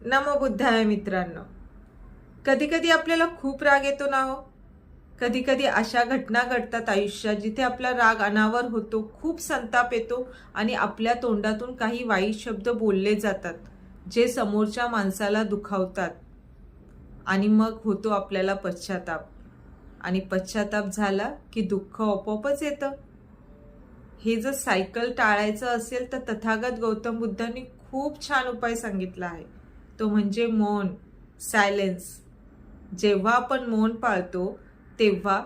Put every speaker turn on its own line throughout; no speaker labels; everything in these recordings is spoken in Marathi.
नमो बुद्धाय मित्रांनो. कधी कधी आपल्याला खूप राग येतो ना हो. कधी कधी अशा घटना घडतात आयुष्यात जिथे आपला राग अनावर होतो, खूप संताप येतो आणि आपल्या तोंडातून काही वाईट शब्द बोलले जातात जे समोरच्या माणसाला दुखावतात. आणि मग होतो आपल्याला पश्चाताप. आणि पश्चाताप झाला की दुःख आपोआपच येतं. हे जर सायकल टाळायचं असेल तर तथागत गौतम बुद्धांनी खूप छान उपाय सांगितला आहे. तो म्हणजे मौन, सायलेन्स. जेव्हा आपण मौन पाळतो तेव्हा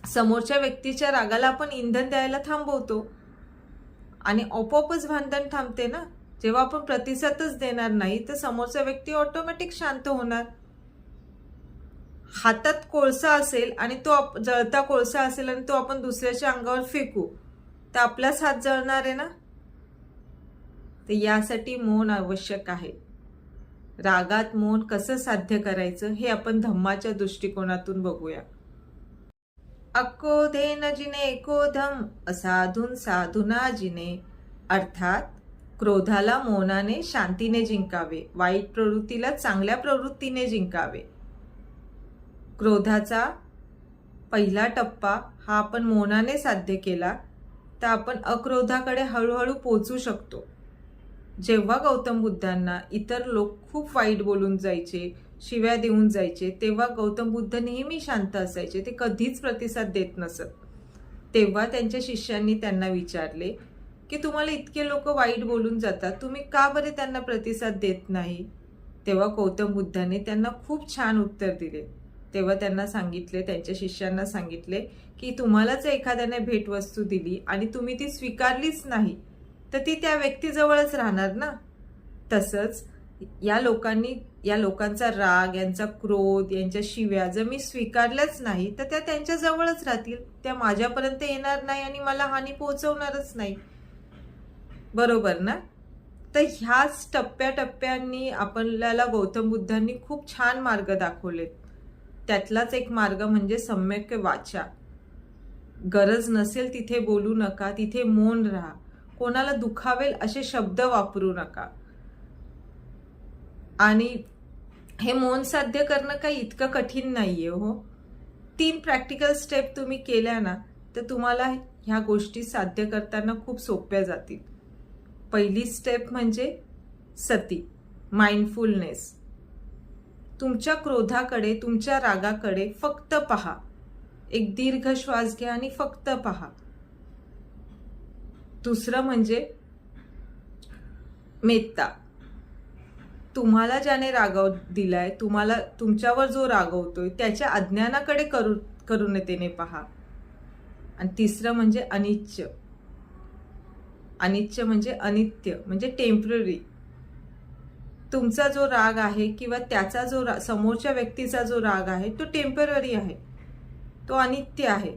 समोरच्या व्यक्तीच्या रागाला आपण इंधन द्यायला थांबवतो आणि आपोआपच भांडण थांबते ना. जेव्हा आपण प्रतिसादच देणार नाही तर समोरचा व्यक्ती ऑटोमॅटिक शांत होणार. हातात कोळसा असेल आणि तो जळता कोळसा असेल आणि तो आपण दुसऱ्याच्या अंगावर फेकू तर आपलाच हात जळणार आहे ना. तर यासाठी मौन आवश्यक आहे. रागात मौन कसं साध्य करायचं हे आपण धम्माच्या दृष्टिकोनातून बघूया. अक्रोधेन जिने एकोधम, असाधून साधुना जिने. अर्थात क्रोधाला मौनाने शांतीने जिंकावे, वाईट प्रवृत्तीला चांगल्या प्रवृत्तीने जिंकावे. क्रोधाचा पहिला टप्पा हा आपण मौनाने साध्य केला तर आपण अक्रोधाकडे हळूहळू पोहोचू शकतो. जेव्हा गौतम बुद्धांना इतर लोक खूप वाईट बोलून जायचे, शिव्या देऊन जायचे, तेव्हा गौतम बुद्ध नेहमी शांत असायचे. ते कधीच प्रतिसाद देत नसत. तेव्हा त्यांच्या शिष्यांनी त्यांना विचारले की तुम्हाला इतके लोक वाईट बोलून जातात, तुम्ही का बरे त्यांना प्रतिसाद देत नाही. तेव्हा गौतम बुद्धांनी त्यांना खूप छान उत्तर दिले. तेव्हा त्यांना सांगितले, त्यांच्या शिष्यांना सांगितले की तुम्हाला जर एखाद्याने भेटवस्तू दिली आणि तुम्ही ती स्वीकारलीच नाही तर ती त्या व्यक्तीजवळच राहणार ना. तसंच या लोकांचा राग, यांचा क्रोध, यांच्या शिव्या जर मी स्वीकारल्याच नाही तर त्या त्यांच्या जवळच राहतील. त्या माझ्यापर्यंत येणार नाही आणि मला हानी पोहोचवणारच नाही. बरोबर ना. तर ह्याच टप्प्याटप्प्यांनी आपल्याला गौतम बुद्धांनी खूप छान मार्ग दाखवलेत. त्यातलाच एक मार्ग म्हणजे सम्यक वाचा. गरज नसेल तिथे बोलू नका, तिथे मौन राहा. कोणाला दुखावेल असे शब्द वापरू नका. आणि हे मौन साध्य करणं काही इतकं कठीण नाहीये हो. 3 प्रॅक्टिकल स्टेप तुम्ही केल्या ना तर तुम्हाला ह्या गोष्टी साध्य करताना खूप सोप्या जातील. पहिली स्टेप म्हणजे सती, माइंडफुलनेस. तुमच्या क्रोधाकडे, तुमच्या रागाकडे फक्त पहा. एक दीर्घ श्वास घ्या आणि फक्त पहा. दुसरं म्हणजे मेत्ता. तुम्हाला ज्याने रागव दिलाय, तुमच्यावर जो रागवतोय त्याच्या अज्ञानाकडे करुणतेने पहा. आणि तिसरं म्हणजे अनिच्य. अनिच्य म्हणजे अनित्य, म्हणजे टेम्पररी. तुमचा जो राग आहे किंवा त्याचा जो समोरच्या व्यक्तीचा जो राग आहे तो टेम्पररी आहे, तो अनित्य आहे,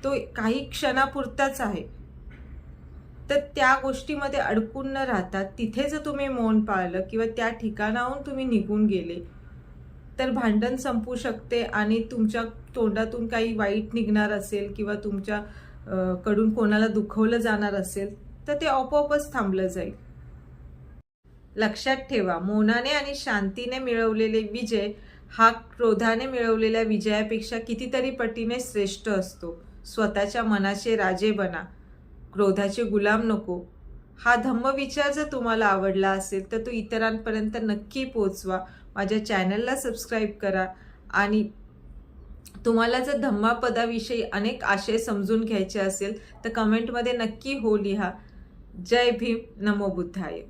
तो काही क्षणापुरताच आहे. तर त्या गोष्टीमध्ये अडकून न राहता तिथे जर तुम्ही मौन पाळलं किंवा त्या ठिकाणाहून तुम्ही निघून गेले तर भांडण संपू शकते. आणि तुमच्या तोंडातून काही वाईट निघणार असेल किंवा तुमच्या कडून कोणाला दुखवलं जाणार असेल तर ते आपोआपच थांबलं जाईल. लक्षात ठेवा, मौनाने आणि शांतीने मिळवलेले विजय हा क्रोधाने मिळवलेल्या विजयापेक्षा कितीतरी पटीने श्रेष्ठ असतो. स्वतःच्या मनाचे राजे बना, क्रोधाचे गुलाम नको. हा धम्मविचार जर तुम्हाला आवडला असेल तर तो इतरांपर्यंत नक्की पोहोचवा. माझ्या चॅनलला सबस्क्राईब करा. आणि तुम्हाला जर धम्मापदाविषयी अनेक आशय समजून घ्यायचे असेल तर कमेंटमध्ये नक्की हो लिहा. जय भीम. नमो बुद्धाय.